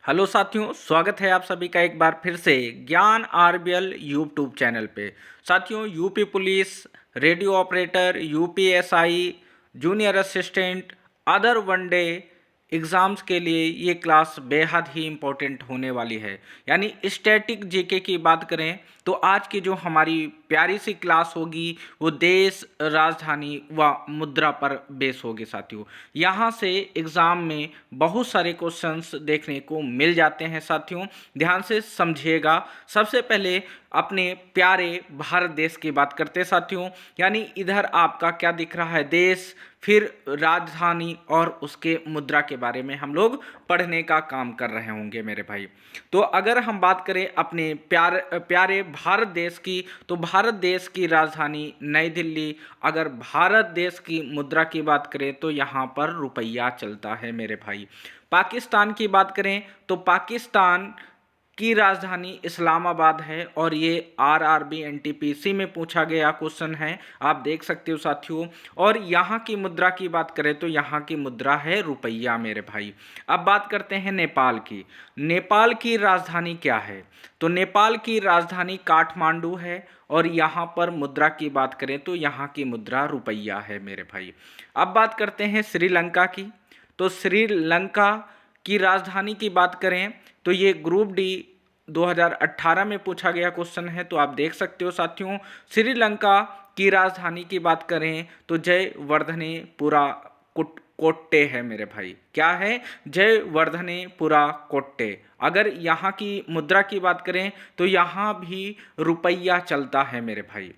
Hello साथियों, स्वागत है आप सभी का एक बार फिर से ज्ञान आरबीएल यूट्यूब चैनल पे। साथियों, UP police, radio operator, UPSI, junior assistant, other one day exams के लिए ये क्लास बेहद ही इम्पोर्टेंट होने वाली है। यानी स्टैटिक जीके की बात करें तो आज की जो हमारी प्यारी सी क्लास होगी वो देश, राजधानी व मुद्रा पर बेस होगी। साथियों, यहाँ से एग्ज़ाम में बहुत सारे क्वेश्चंस देखने को मिल जाते हैं। साथियों, ध्यान से समझिएगा। सबसे पहले अपने प्यारे भारत देश की बात करते हैं। साथियों, यानी इधर आपका क्या दिख रहा है, देश, फिर राजधानी और उसके मुद्रा के बारे में हम लोग पढ़ने का काम कर रहे होंगे मेरे भाई। तो अगर हम बात करें अपने प्यारे भारत देश की, तो भारत देश की राजधानी नई दिल्ली। अगर भारत देश की मुद्रा की बात करें तो यहाँ पर रुपया चलता है मेरे भाई। पाकिस्तान की बात करें तो पाकिस्तान की राजधानी इस्लामाबाद है और ये आरआरबी एनटीपीसी में पूछा गया क्वेश्चन है, आप देख सकते हो साथियों। और यहाँ की मुद्रा की बात करें तो यहाँ की मुद्रा है रुपया मेरे भाई। अब बात करते हैं नेपाल की। नेपाल की राजधानी क्या है? तो नेपाल की राजधानी काठमांडू है और यहाँ पर मुद्रा की बात करें तो यहाँ की मुद्रा रुपया है मेरे भाई। अब बात करते हैं श्रीलंका की। तो श्रीलंका की राजधानी की बात करें तो ये ग्रुप डी 2018 में पूछा गया क्वेश्चन है, तो आप देख सकते हो साथियों। श्रीलंका की राजधानी की बात करें तो जयवर्धनेपुरा कोट्टे है मेरे भाई। क्या है? जयवर्धनेपुरा कोट्टे। अगर यहाँ की मुद्रा की बात करें तो यहाँ भी रुपया चलता है मेरे भाई।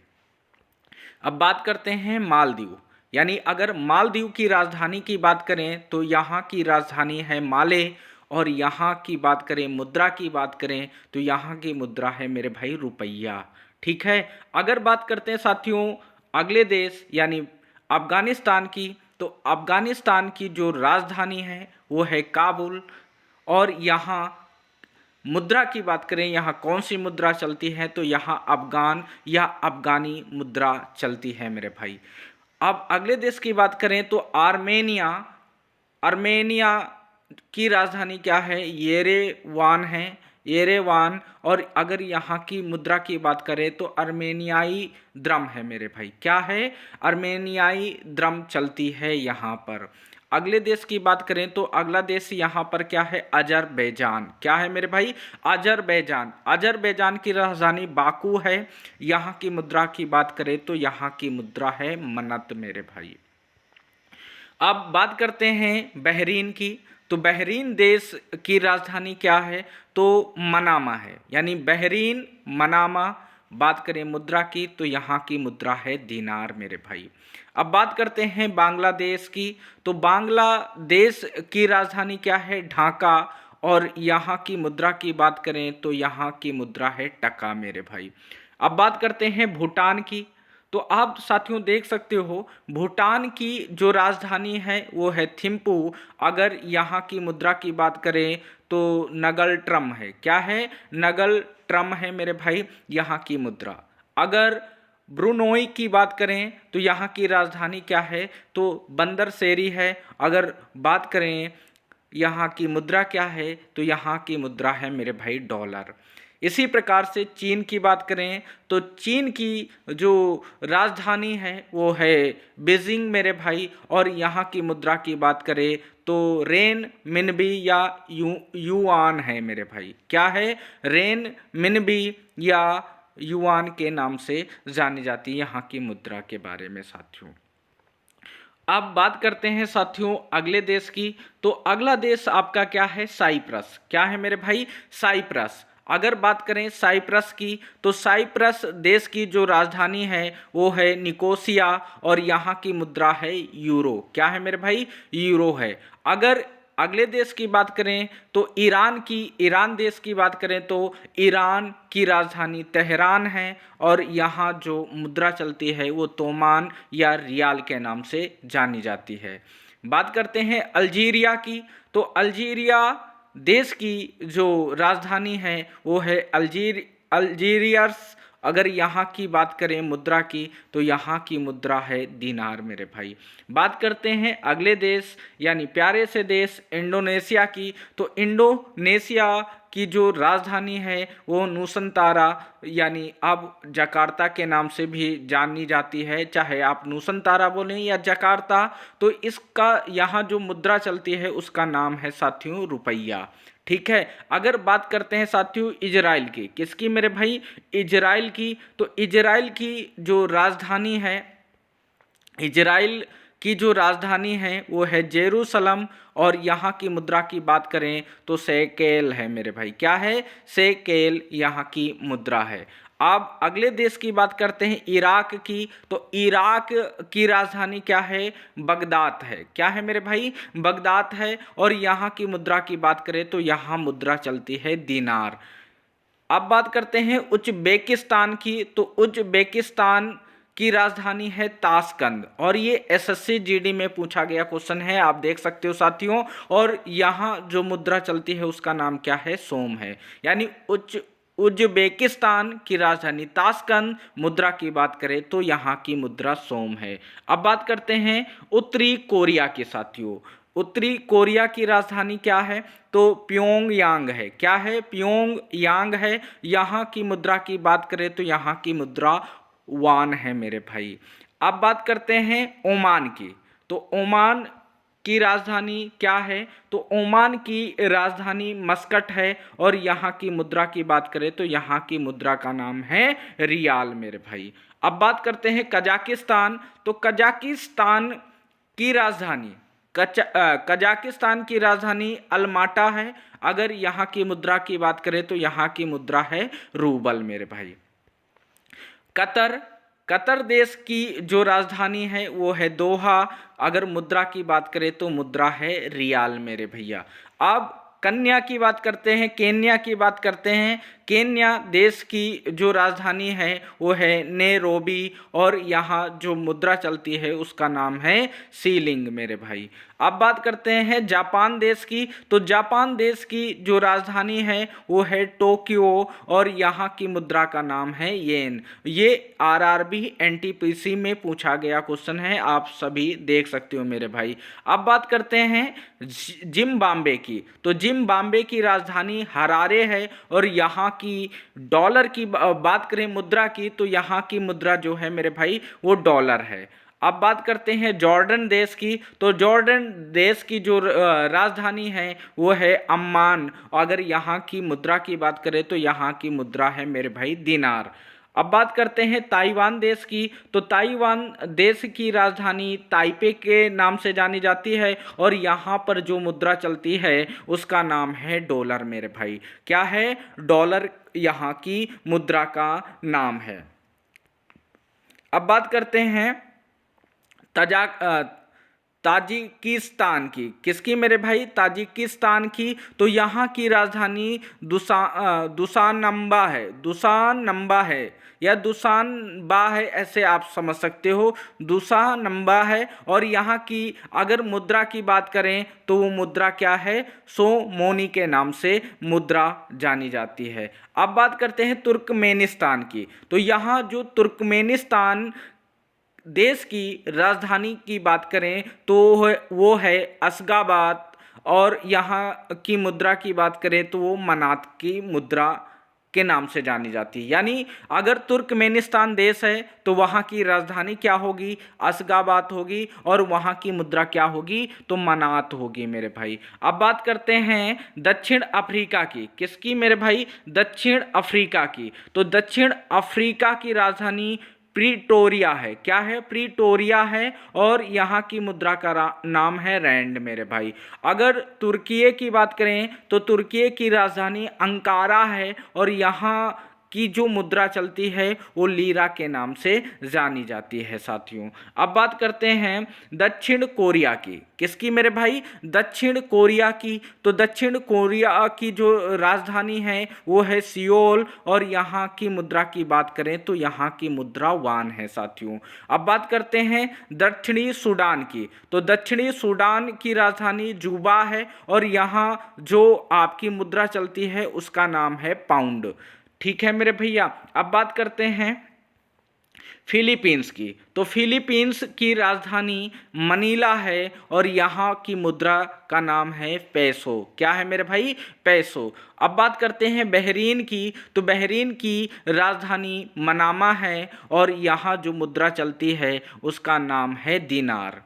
अब बात करते हैं मालदीव। यानी अगर मालदीव की राजधानी की बात करें तो यहाँ की राजधानी है माले और यहाँ की बात करें, मुद्रा की बात करें तो यहाँ की मुद्रा है मेरे भाई रुपया। ठीक है। अगर बात करते हैं साथियों अगले देश यानी अफगानिस्तान की, तो अफगानिस्तान की जो राजधानी है वो है काबुल और यहाँ मुद्रा की बात करें, यहाँ कौन सी मुद्रा चलती है? तो यहाँ अफगान या अफगानी मुद्रा चलती है मेरे भाई। अब अगले देश की बात करें तो आर्मेनिया। आर्मेनिया की राजधानी क्या है? येरेवान है, येरेवान। और अगर यहाँ की मुद्रा की बात करें तो अर्मेनियाई द्रम है मेरे भाई। क्या है? अर्मेनियाई द्रम चलती है यहाँ पर। अगले देश की बात करें तो अगला देश यहाँ पर क्या है? अजरबैजान। क्या है मेरे भाई? अजरबैजान। अजरबैजान की राजधानी बाकू है। यहाँ की मुद्रा की बात करें तो यहाँ की मुद्रा है मनत मेरे भाई। अब बात करते हैं बहरीन की। तो बहरीन देश की राजधानी क्या है? तो मनामा है। यानी बहरीन मनामा। बात करें मुद्रा की तो यहाँ की मुद्रा है दीनार मेरे भाई। अब बात करते हैं बांग्लादेश की। तो बांग्लादेश की राजधानी क्या है? ढाका। और यहाँ की मुद्रा की बात करें तो यहाँ की मुद्रा है टका मेरे भाई। अब बात करते हैं भूटान की। तो आप साथियों देख सकते हो भूटान की जो राजधानी है वो है थिम्पू। अगर यहाँ की मुद्रा की बात करें तो नगल ट्रम है। क्या है? नगल ट्रम है मेरे भाई यहाँ की मुद्रा। अगर ब्रुनोई की बात करें तो यहाँ की राजधानी क्या है? तो बंदर सेरी है। अगर बात करें यहाँ की मुद्रा क्या है तो यहाँ की मुद्रा है मेरे भाई डॉलर। इसी प्रकार से चीन की बात करें तो चीन की जो राजधानी है वो है बीजिंग मेरे भाई। और यहाँ की मुद्रा की बात करें तो रेन मिनबी या युआन है मेरे भाई। क्या है? रेन मिनबी या युआन के नाम से जानी जाती है यहाँ की मुद्रा के बारे में साथियों। अब बात करते हैं साथियों अगले देश की। तो अगला देश आपका क्या है? साइप्रस। क्या है मेरे भाई? साइप्रस। अगर बात करें साइप्रस की तो साइप्रस देश की जो राजधानी है वो है निकोसिया और यहाँ की मुद्रा है यूरो। क्या है मेरे भाई? यूरो है। अगर अगले देश की बात करें तो ईरान देश की बात करें तो ईरान की राजधानी तेहरान है और यहाँ जो मुद्रा चलती है वो तोमान या रियाल के नाम से जानी जाती है। बात करते हैं अल्जीरिया की। तो अल्जीरिया देश की जो राजधानी है वो है अल्जीरियस अगर यहाँ की बात करें मुद्रा की तो यहाँ की मुद्रा है दीनार मेरे भाई। बात करते हैं अगले देश यानी प्यारे से देश इंडोनेशिया की, तो इंडोनेशिया की जो राजधानी है वो नूसंतारा यानी अब जकार्ता के नाम से भी जानी जाती है, चाहे आप नूसंतारा बोलें या जकार्ता। तो इसका यहाँ जो मुद्रा चलती है उसका नाम है साथियों रुपया। ठीक है, अगर बात करते हैं साथियों इजराइल की, किसकी मेरे भाई, इजराइल की, तो इजराइल की जो राजधानी है, इजराइल की जो राजधानी है वो है जेरूसलम, और यहाँ की मुद्रा की बात करें तो शेकेल है मेरे भाई। क्या है, शेकेल यहाँ की मुद्रा है। अब अगले देश की बात करते हैं इराक की, तो इराक की राजधानी क्या है, बगदाद है। क्या है मेरे भाई, बगदाद है, और यहाँ की मुद्रा की बात करें तो यहाँ मुद्रा चलती है दीनार। अब बात करते हैं उज्बेकिस्तान की, तो उज्बेकिस्तान की राजधानी है ताशकंद, और ये एसएससी जीडी में पूछा गया क्वेश्चन है, आप देख सकते हो साथियों। और यहाँ जो मुद्रा चलती है उसका नाम क्या है, सोम है। यानी उज्बेकिस्तान की राजधानी ताशकंद, मुद्रा की बात करें तो यहाँ की मुद्रा सोम है। अब बात करते हैं उत्तरी कोरिया के साथियों। उत्तरी कोरिया की राजधानी क्या है, तो प्योंगयांग है। क्या है, प्योंगयांग है। यहाँ की मुद्रा की बात करें तो यहाँ की मुद्रा वान है मेरे भाई। अब बात करते हैं ओमान की, तो ओमान की राजधानी क्या है, तो ओमान की राजधानी मस्कट है, और यहाँ की मुद्रा की बात करें तो यहाँ की मुद्रा का नाम है रियाल मेरे भाई। अब बात करते हैं कजाकिस्तान, तो कजाकिस्तान की राजधानी कजाकिस्तान की राजधानी अलमाटा है। अगर यहाँ की मुद्रा की बात करें तो यहाँ की मुद्रा है रूबल मेरे भाई। कतर देश की जो राजधानी है वो है दोहा। अगर मुद्रा की बात करें तो मुद्रा है रियाल मेरे भैया। अब कन्या की बात करते हैं, केन्या की बात करते हैं। केन्या देश की जो राजधानी है वो है नैरोबी, और यहाँ जो मुद्रा चलती है उसका नाम है सीलिंग मेरे भाई। अब बात करते हैं जापान देश की, तो जापान देश की जो राजधानी है वो है टोक्यो, और यहाँ की मुद्रा का नाम है येन। ये आरआरबी एनटीपीसी में पूछा गया क्वेश्चन है, आप सभी देख सकते हो मेरे भाई। अब बात करते हैं जिम्बाब्वे की, तो जिम्बाब्वे की राजधानी हरारे है, और यहाँ की डॉलर की बात करें मुद्रा की तो यहाँ की मुद्रा जो है मेरे भाई वो डॉलर है। अब बात करते हैं जॉर्डन देश की, तो जॉर्डन देश की जो राजधानी है वो है अम्मान। अगर यहाँ की मुद्रा की बात करें तो यहाँ की मुद्रा है मेरे भाई दिनार। अब बात करते हैं ताइवान देश की, तो ताइवान देश की राजधानी ताइपे के नाम से जानी जाती है, और यहाँ पर जो मुद्रा चलती है उसका नाम है डॉलर मेरे भाई। क्या है, डॉलर यहाँ की मुद्रा का नाम है। अब बात करते हैं ताजिकिस्तान की, किसकी मेरे भाई, ताजिकिस्तान की, तो यहाँ की राजधानी दुशानबा है। दुशानबा है या दुशानबा है, ऐसे आप समझ सकते हो, दुशानबा है। और यहाँ की अगर मुद्रा की बात करें तो वो मुद्रा क्या है, सोमोनी के नाम से मुद्रा जानी जाती है। अब बात करते हैं तुर्कमेनिस्तान की, तो यहाँ जो तुर्कमेनिस्तान देश की राजधानी की बात करें तो वो है अशगाबाद, और यहाँ की मुद्रा की बात करें तो वो मनात की मुद्रा के नाम से जानी जाती है। यानी अगर तुर्कमेनिस्तान देश है तो वहाँ की राजधानी क्या होगी, अशगाबाद होगी, और वहाँ की मुद्रा क्या होगी, तो मनात होगी मेरे भाई। अब बात करते हैं दक्षिण अफ्रीका की, किसकी मेरे भाई, दक्षिण अफ्रीका की, तो दक्षिण अफ्रीका की राजधानी प्रीटोरिया है। क्या है, प्रीटोरिया है, और यहाँ की मुद्रा का नाम है रैंड मेरे भाई। अगर तुर्की की बात करें तो तुर्की की राजधानी अंकारा है, और यहाँ की जो मुद्रा चलती है वो लीरा के नाम से जानी जाती है साथियों। अब बात करते हैं दक्षिण कोरिया की, किसकी मेरे भाई, दक्षिण कोरिया की, तो दक्षिण कोरिया की जो राजधानी है वो है सियोल, और यहाँ की मुद्रा की बात करें तो यहाँ की मुद्रा वान है साथियों। अब बात करते हैं दक्षिणी सूडान की, तो दक्षिणी सूडान की राजधानी जुबा है, और यहाँ जो आपकी मुद्रा चलती है उसका नाम है पाउंड। ठीक है मेरे भैया। अब बात करते हैं फिलीपींस की। तो फिलीपींस की राजधानी मनीला है और यहाँ की मुद्रा का नाम है पेसो। क्या है मेरे भाई? पेसो। अब बात करते हैं बहरीन की। तो बहरीन की राजधानी मनामा है और यहाँ जो मुद्रा चलती है उसका नाम है दिनार।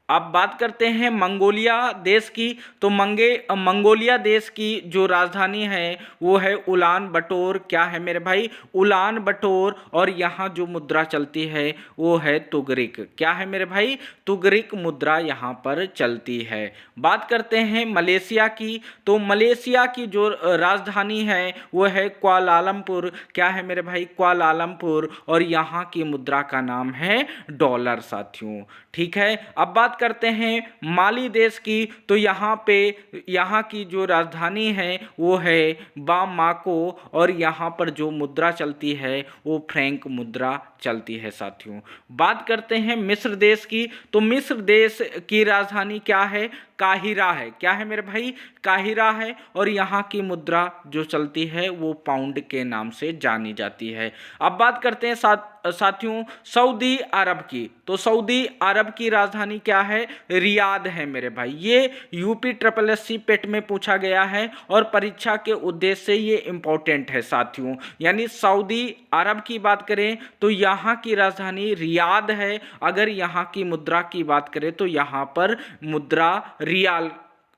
अब बात करते हैं मंगोलिया देश की। तो मंगोलिया देश की जो राजधानी है वो है उलान बटोर। क्या है मेरे भाई? उलान बटोर। और यहाँ जो मुद्रा चलती है वो है तुगरिक। क्या है मेरे भाई? तुगरिक मुद्रा यहाँ पर चलती है। बात करते हैं मलेशिया की। तो मलेशिया की जो राजधानी है वो है कुआलालंपुर। क्या है मेरे भाई? कुआलालंपुर। और यहाँ की मुद्रा का नाम है डॉलर साथियों। ठीक है। अब बात करते हैं माली देश की। तो यहाँ की जो राजधानी है वो है बामाको और यहाँ पर जो मुद्रा चलती है वो फ्रैंक मुद्रा चलती है साथियों। बात करते हैं मिस्र देश की। तो मिस्र देश की राजधानी क्या है? काहिरा है। क्या है मेरे भाई? काहिरा है। और यहाँ की मुद्रा जो चलती है वो पाउंड के नाम से जानी जाती है। अब बात करते हैं साथियों सऊदी अरब की। तो सऊदी अरब की राजधानी क्या है? रियाद है मेरे भाई। ये यूपी SSC पेट में पूछा गया है और परीक्षा के उद्देश्य से ये इंपॉर्टेंट है साथियों। यानी सऊदी अरब की बात करें तो यहाँ की राजधानी रियाद है। अगर यहाँ की मुद्रा की बात करें तो यहाँ पर मुद्रा रियाल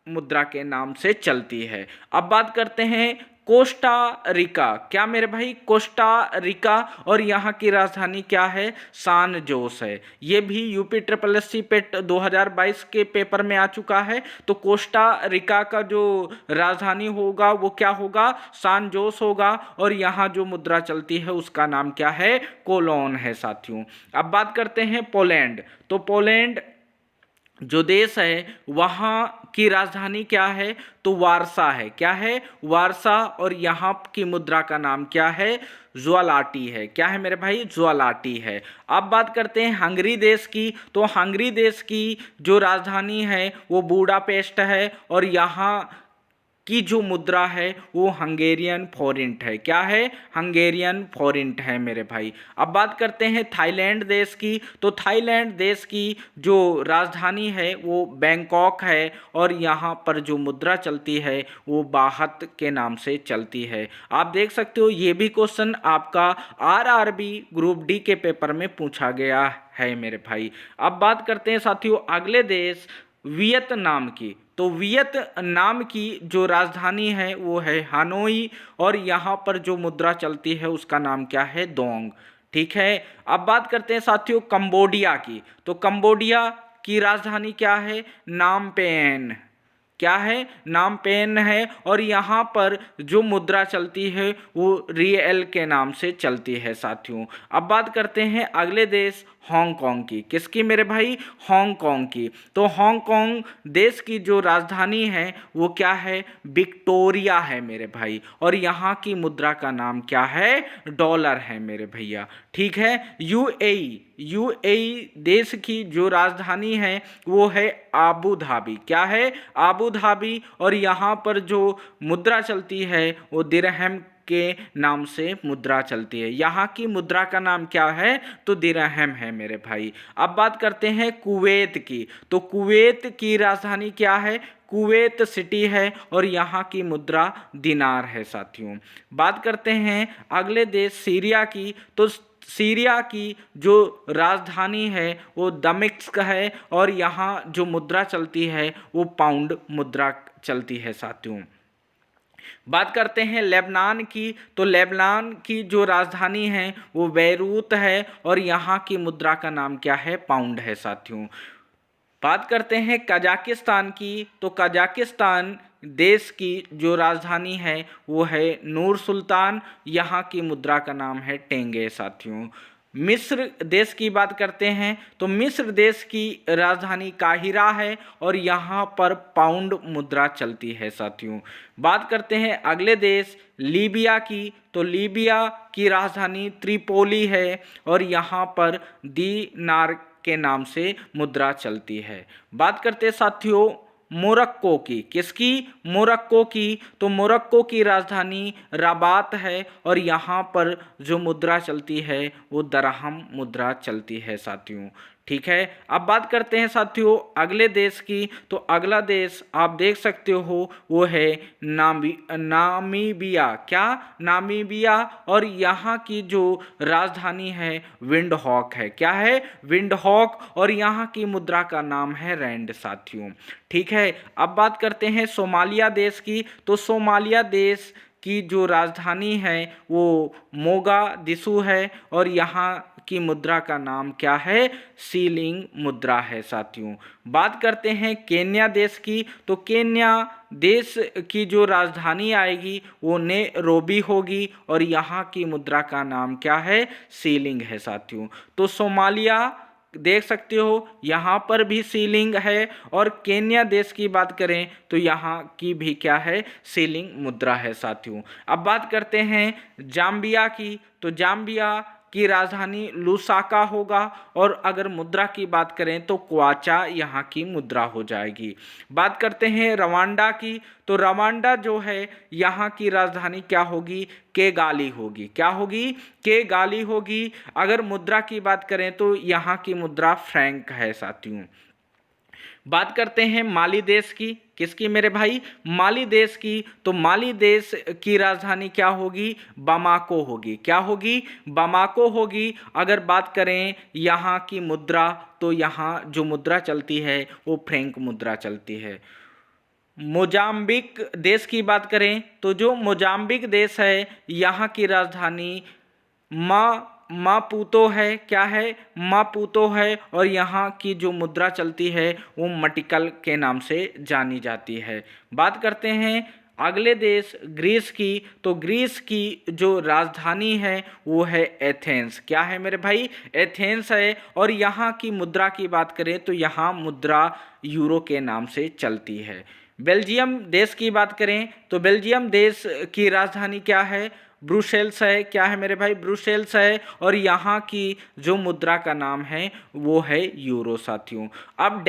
मुद्रा के नाम से चलती है। अब बात करते हैं कोस्टा रिका। क्या मेरे भाई? Costa Rica. और यहाँ की राजधानी क्या है? सान जोस है। ये भी यूपी SSC पेट 2022 के पेपर में आ चुका है। तो कोस्टा रिका का जो राजधानी होगा वो क्या होगा? सान जोस होगा। और यहाँ जो मुद्रा चलती है उसका नाम क्या है? कोलोन है साथियों। अब बात करते हैं पोलैंड। तो पोलैंड जो देश है वहाँ की राजधानी क्या है? तो वारसा है। क्या है? वारसा। और यहाँ की मुद्रा का नाम क्या है? ज्वालाटी है। क्या है मेरे भाई? ज्वालाटी है। अब बात करते हैं हंगरी देश की। तो हंगरी देश की जो राजधानी है वो बुडापेस्ट है और यहाँ की जो मुद्रा है वो हंगेरियन फॉरेंट है। क्या है? हंगेरियन फॉरेंट है मेरे भाई। अब बात करते हैं थाईलैंड देश की। तो थाईलैंड देश की जो राजधानी है वो बैंकॉक है और यहाँ पर जो मुद्रा चलती है वो बाहत के नाम से चलती है। आप देख सकते हो ये भी क्वेश्चन आपका RRB ग्रुप D के पेपर में पूछा गया है मेरे भाई। अब बात करते हैं साथियों अगले देश वियतनाम की। तो वियतनाम की जो राजधानी है वो है हानोई और यहाँ पर जो मुद्रा चलती है उसका नाम क्या है? दोंग। ठीक है। अब बात करते हैं साथियों कंबोडिया की। तो कंबोडिया की राजधानी क्या है? नामपेन। क्या है? नामपेन है। और यहाँ पर जो मुद्रा चलती है वो रियल के नाम से चलती है साथियों। अब बात करते हैं अगले देश हांगकांग की। किसकी मेरे भाई? हांगकांग की। तो हांगकांग देश की जो राजधानी है वो क्या है? विक्टोरिया है मेरे भाई। और यहाँ की मुद्रा का नाम क्या है? डॉलर है मेरे भैया। ठीक है। यूएई देश की जो राजधानी है वो है आबू धाबी। क्या है? Abu Dhabi. और यहाँ पर जो मुद्रा चलती है वो दिरहम के नाम से मुद्रा चलती है। यहाँ की मुद्रा का नाम क्या है? तो दिरहम है मेरे भाई। अब बात करते हैं कुवैत की। तो कुवैत की राजधानी क्या है? कुवैत सिटी है और यहाँ की मुद्रा दिनार है साथियों। बात करते हैं अगले देश सीरिया की। तो सीरिया की जो राजधानी है वो दमिश्क है और यहाँ जो मुद्रा चलती है वो पाउंड मुद्रा चलती है साथियों। बात करते हैं लेबनान की। तो लेबनान की जो राजधानी है वो बैरूत है और यहाँ की मुद्रा का नाम क्या है? पाउंड है साथियों। बात करते हैं कजाकिस्तान की। तो कजाकिस्तान देश की जो राजधानी है वो है नूर सुल्तान। यहाँ की मुद्रा का नाम है टेंगे साथियों। मिस्र देश की बात करते हैं। तो मिस्र देश की राजधानी काहिरा है और यहाँ पर पाउंड मुद्रा चलती है साथियों। बात करते हैं अगले देश लीबिया की। तो लीबिया की राजधानी त्रिपोली है और यहाँ पर दीनार के नाम से मुद्रा चलती है। बात करते हैं साथियों मोरक्को की। किसकी? मोरक्को की। तो मोरक्को की राजधानी रबात है और यहाँ पर जो मुद्रा चलती है वो दरहम मुद्रा चलती है साथियों। ठीक है, अब बात करते हैं साथियों अगले देश की। तो अगला देश आप देख सकते हो वो है नामीबिया। क्या? नामीबिया। और यहाँ की जो राजधानी है विंडहॉक है। क्या है? विंडहॉक। और यहाँ की मुद्रा का नाम है रैंड साथियों। ठीक है, अब बात करते हैं सोमालिया देश की। तो सोमालिया देश की जो राजधानी है वो मोगादिशु है और यहाँ की मुद्रा का नाम क्या है? सीलिंग मुद्रा है साथियों। बात करते हैं केन्या देश की। तो केन्या देश की जो राजधानी आएगी वो नैरोबी होगी और यहाँ की मुद्रा का नाम क्या है? सीलिंग है साथियों। तो सोमालिया देख सकते हो यहाँ पर भी सीलिंग है और केन्या देश की बात करें तो यहाँ की भी क्या है? सीलिंग मुद्रा है साथियों। अब बात करते हैं जाम्बिया की। तो जाम्बिया की राजधानी लुसाका होगा और अगर मुद्रा की बात करें तो क्वाचा यहाँ की मुद्रा हो जाएगी। बात करते हैं रवांडा की। तो रवांडा जो है यहाँ की राजधानी क्या होगी? केगाली होगी। क्या होगी? केगाली होगी। अगर मुद्रा की बात करें तो यहाँ की मुद्रा फ्रैंक है साथियों। बात करते हैं माली देश की। किसकी मेरे भाई? माली देश की। तो माली देश की राजधानी क्या होगी? बामाको होगी। क्या होगी? बामाको होगी। अगर बात करें यहाँ की मुद्रा तो यहाँ जो मुद्रा चलती है वो फ्रैंक मुद्रा चलती है। मोजाम्बिक देश की बात करें तो जो मोजाम्बिक देश है यहाँ की राजधानी मापूतो है। क्या है? मापूतो है और यहाँ की जो मुद्रा चलती है वो मटिकल के नाम से जानी जाती है। बात करते हैं अगले देश ग्रीस की। तो ग्रीस की जो राजधानी है वो है एथेंस। क्या है मेरे भाई? एथेंस है। और यहाँ की मुद्रा की बात करें तो यहाँ मुद्रा यूरो के नाम से चलती है। बेल्जियम देश की बात करें तो बेल्जियम देश की राजधानी क्या है? ब्रुसेल्स है। क्या है मेरे भाई? ब्रुसेल्स है और यहाँ की जो मुद्रा का नाम है वो है यूरो साथियों। अब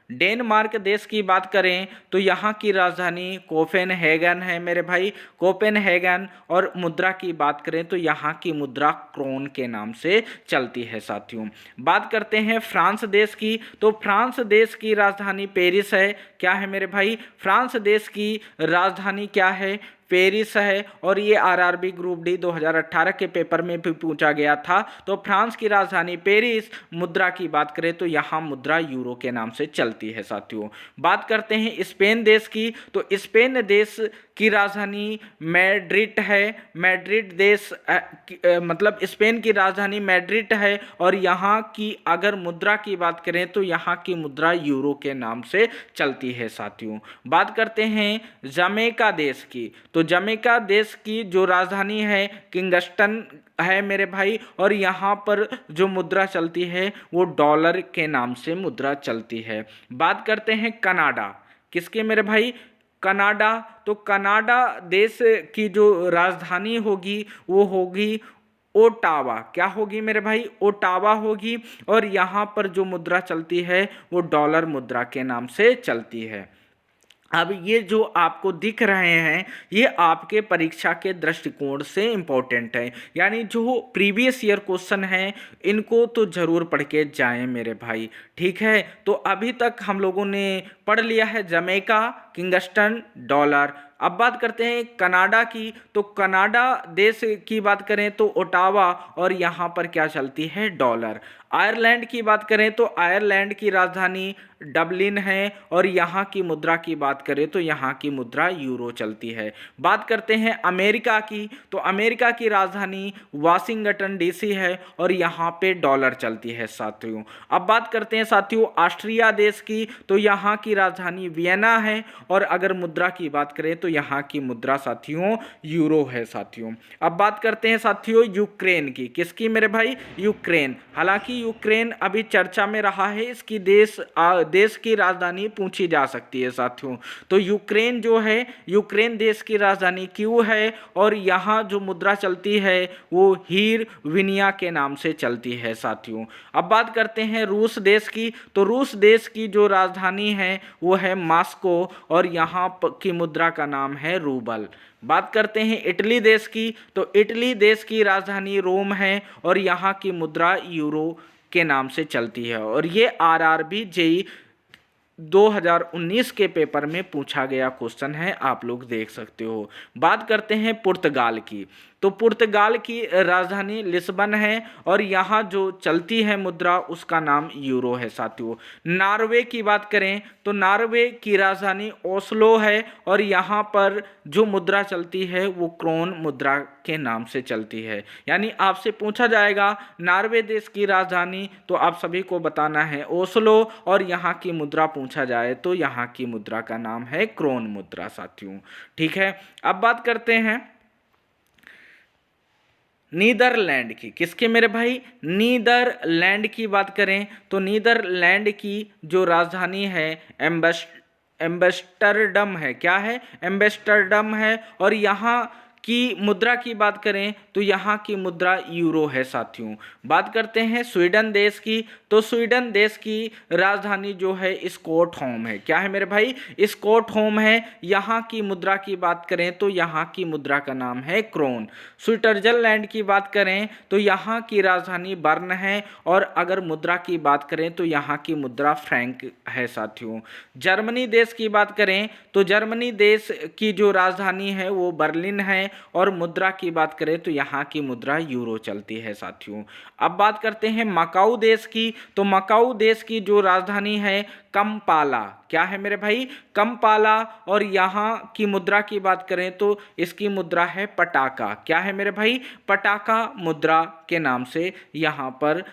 डेनमार्क देश की बात करें तो यहाँ की राजधानी कोपेनहेगन है मेरे भाई, कोपेनहेगन। और मुद्रा की बात करें तो यहाँ की मुद्रा क्रोन के नाम से चलती है साथियों। बात करते हैं फ्रांस देश की। तो फ्रांस देश की राजधानी पेरिस है। क्या है मेरे भाई? फ्रांस देश की राजधानी क्या है? पेरिस है। और ये आरआरबी ग्रुप डी 2018 के पेपर में भी पूछा गया था। तो फ्रांस की राजधानी पेरिस। मुद्रा की बात करें तो यहाँ मुद्रा यूरो के नाम से चलती है साथियों। बात करते हैं स्पेन देश की। तो स्पेन देश की राजधानी मैड्रिड है। मैड्रिड देश मतलब स्पेन की राजधानी मैड्रिड है और यहाँ की अगर मुद्रा की बात करें तो यहाँ की मुद्रा यूरो के नाम से चलती है साथियों। बात करते हैं जमैका देश की। तो जमैका देश की जो राजधानी है किंगस्टन है मेरे भाई और यहाँ पर जो मुद्रा चलती है वो डॉलर के नाम से मुद्रा चलती है। बात करते हैं कनाडा। किसके मेरे भाई? कनाडा। तो कनाडा देश की जो राजधानी होगी वो होगी ओटावा। क्या होगी मेरे भाई? ओटावा होगी। और यहाँ पर जो मुद्रा चलती है वो डॉलर मुद्रा के नाम से चलती है। अब ये जो आपको दिख रहे हैं ये आपके परीक्षा के दृष्टिकोण से इम्पोर्टेंट है, यानी जो प्रीवियस ईयर क्वेश्चन हैं इनको तो ज़रूर पढ़ के जाएं मेरे भाई। ठीक है, तो अभी तक हम लोगों ने पढ़ लिया है जमैका, किंगस्टन, डॉलर। अब बात करते हैं कनाडा की। तो कनाडा देश की बात करें तो ओटावा और यहाँ पर क्या चलती है? डॉलर। आयरलैंड की बात करें तो आयरलैंड की राजधानी डबलिन है और यहाँ की मुद्रा की बात करें तो यहाँ की मुद्रा यूरो चलती है। बात करते हैं अमेरिका की। तो अमेरिका की राजधानी वाशिंगटन डीसी है और यहाँ पे डॉलर चलती है साथियों। अब बात करते हैं साथियों ऑस्ट्रिया देश की। तो यहाँ की राजधानी वियना है और अगर मुद्रा की बात करें तो तो यहाँ की मुद्रा साथियों यूरो है साथियों। अब बात करते हैं साथियों यूक्रेन की। किसकी मेरे भाई? यूक्रेन। हालांकि यूक्रेन अभी चर्चा में रहा है, इसकी देश की राजधानी पूछी जा सकती है साथियों। तो यूक्रेन जो है, यूक्रेन देश की राजधानी क्यों है, और यहाँ जो मुद्रा चलती है वो हीरविनिया के नाम से चलती है साथियों। अब बात करते हैं रूस देश की। तो रूस देश की जो राजधानी है वो है मॉस्को, और यहाँ की मुद्रा का नाम है रूबल। बात करते हैं इटली देश की। तो इटली देश की राजधानी रोम है, और यहाँ की मुद्रा यूरो के नाम से चलती है। और ये आरआरबी जेईई 2019 के पेपर में पूछा गया क्वेश्चन है, आप लोग देख सकते हो। बात करते हैं पुर्तगाल की। तो पुर्तगाल की राजधानी लिस्बन है, और यहाँ जो चलती है मुद्रा उसका नाम यूरो है साथियों। नॉर्वे की बात करें तो नॉर्वे की राजधानी ओस्लो है, और यहाँ पर जो मुद्रा चलती है वो क्रोन मुद्रा के नाम से चलती है। यानी आपसे पूछा जाएगा नॉर्वे देश की राजधानी, तो आप सभी को बताना है ओस्लो, और यहाँ की मुद्रा पूछा जाए तो यहाँ की मुद्रा का नाम है क्रोन मुद्रा साथियों। ठीक है, अब बात करते हैं नीदरलैंड की। किसके मेरे भाई? नीदरलैंड की बात करें तो नीदरलैंड की जो राजधानी है एम्स्टर्डम है। क्या है? एम्स्टर्डम है। और यहाँ की मुद्रा की बात करें तो यहाँ की मुद्रा यूरो है साथियों। बात करते हैं स्वीडन देश की। तो स्वीडन देश की राजधानी जो है स्टॉकहोम है। क्या है मेरे भाई? स्टॉकहोम है। यहाँ की मुद्रा की बात करें तो यहाँ की मुद्रा का नाम है क्रोन। स्विट्जरलैंड की बात करें तो यहाँ की राजधानी बर्न है, और अगर मुद्रा की बात करें तो यहाँ की मुद्रा फ्रैंक है साथियों। जर्मनी देश की बात करें तो जर्मनी देश की जो राजधानी है वो बर्लिन है, और मुद्रा की बात करें तो यहाँ की मुद्रा यूरो चलती है साथियों। अब बात करते हैं मकाऊ देश की। तो मकाऊ देश की जो राजधानी है कंपाला। क्या है मेरे भाई? कंपाला। और यहाँ की मुद्रा की बात करें तो इसकी मुद्रा है पटाका। क्या है मेरे भाई? पटाका मुद्रा के नाम से यहाँ पर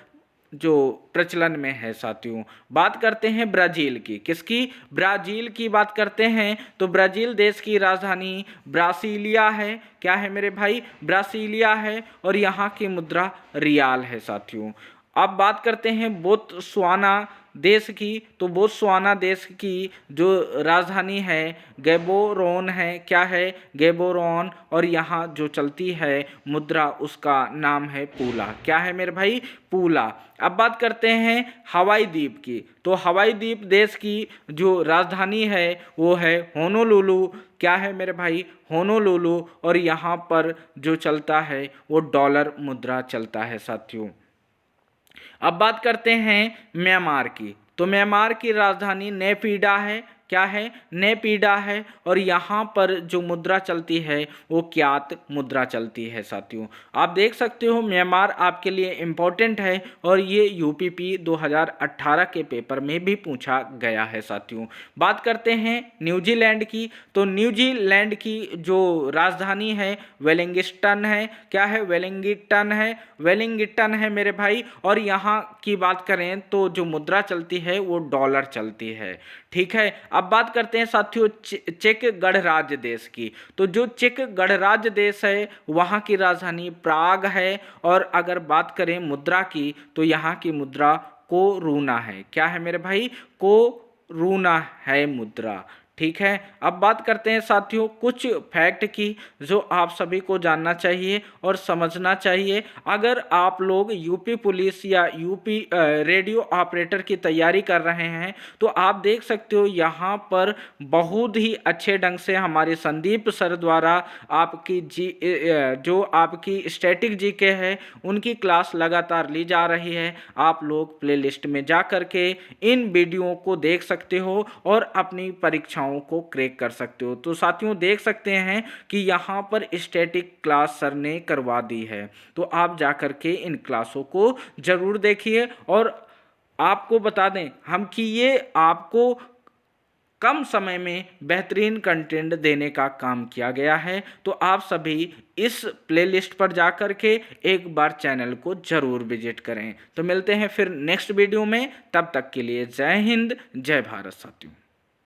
जो प्रचलन में है साथियों। बात करते हैं ब्राजील की। किसकी? ब्राजील की बात करते हैं तो ब्राजील देश की राजधानी ब्रासीलिया है। क्या है मेरे भाई? ब्रासीलिया है, और यहाँ की मुद्रा रियाल है साथियों। अब बात करते हैं बोत्सवाना देश की। तो बोत्सवाना देश की जो राजधानी है गैबोरोन है। क्या है? गैबोरोन। और यहाँ जो चलती है मुद्रा उसका नाम है पूला। क्या है मेरे भाई? पूला। अब बात करते हैं हवाई द्वीप की। तो हवाई द्वीप देश की जो राजधानी है वो है होनोलुलु। क्या है मेरे भाई? होनोलुलु। और यहाँ पर जो चलता है वो डॉलर मुद्रा चलता है साथियों। अब बात करते हैं म्यांमार की। तो म्यांमार की राजधानी नेपिडा है। क्या है? नेपिडा है। और यहाँ पर जो मुद्रा चलती है वो क्यात मुद्रा चलती है साथियों। आप देख सकते हो म्यांमार आपके लिए इम्पोर्टेंट है, और ये यूपीपी 2018 के पेपर में भी पूछा गया है साथियों। बात करते हैं न्यूजीलैंड की। तो न्यूजीलैंड की जो राजधानी है वेलिंगटन है। क्या है? वेलिंगटन है। वेलिंगटन है मेरे भाई। और यहाँ की बात करें तो जो मुद्रा चलती है वो डॉलर चलती है। ठीक है, अब बात करते हैं साथियों चेक गणराज्य देश की। तो जो चेक गणराज्य देश है वहाँ की राजधानी प्राग है, और अगर बात करें मुद्रा की तो यहाँ की मुद्रा कोरूना है। क्या है मेरे भाई? कोरूना है मुद्रा। ठीक है, अब बात करते हैं साथियों कुछ फैक्ट की जो आप सभी को जानना चाहिए और समझना चाहिए। अगर आप लोग यूपी पुलिस या यूपी रेडियो ऑपरेटर की तैयारी कर रहे हैं तो आप देख सकते हो यहाँ पर बहुत ही अच्छे ढंग से हमारे संदीप सर द्वारा आपकी जो आपकी स्टैटिक जीके है उनकी क्लास लगातार ली जा रही है। आप लोग प्लेलिस्ट में जा कर के इन वीडियो को देख सकते हो और अपनी परीक्षा को क्रैक कर सकते हो। तो साथियों देख सकते हैं कि यहाँ पर स्टैटिक क्लास सर ने करवा दी है, तो आप जाकर के इन क्लासों को जरूर देखिए। और आपको बता दें हम कि ये आपको कम समय में बेहतरीन कंटेंट देने का काम किया गया है। तो आप सभी इस प्लेलिस्ट पर जाकर के एक बार चैनल को जरूर विजिट करें। तो मिलते हैं फिर नेक्स्ट वीडियो में, तब तक के लिए जय हिंद जय भारत साथियों।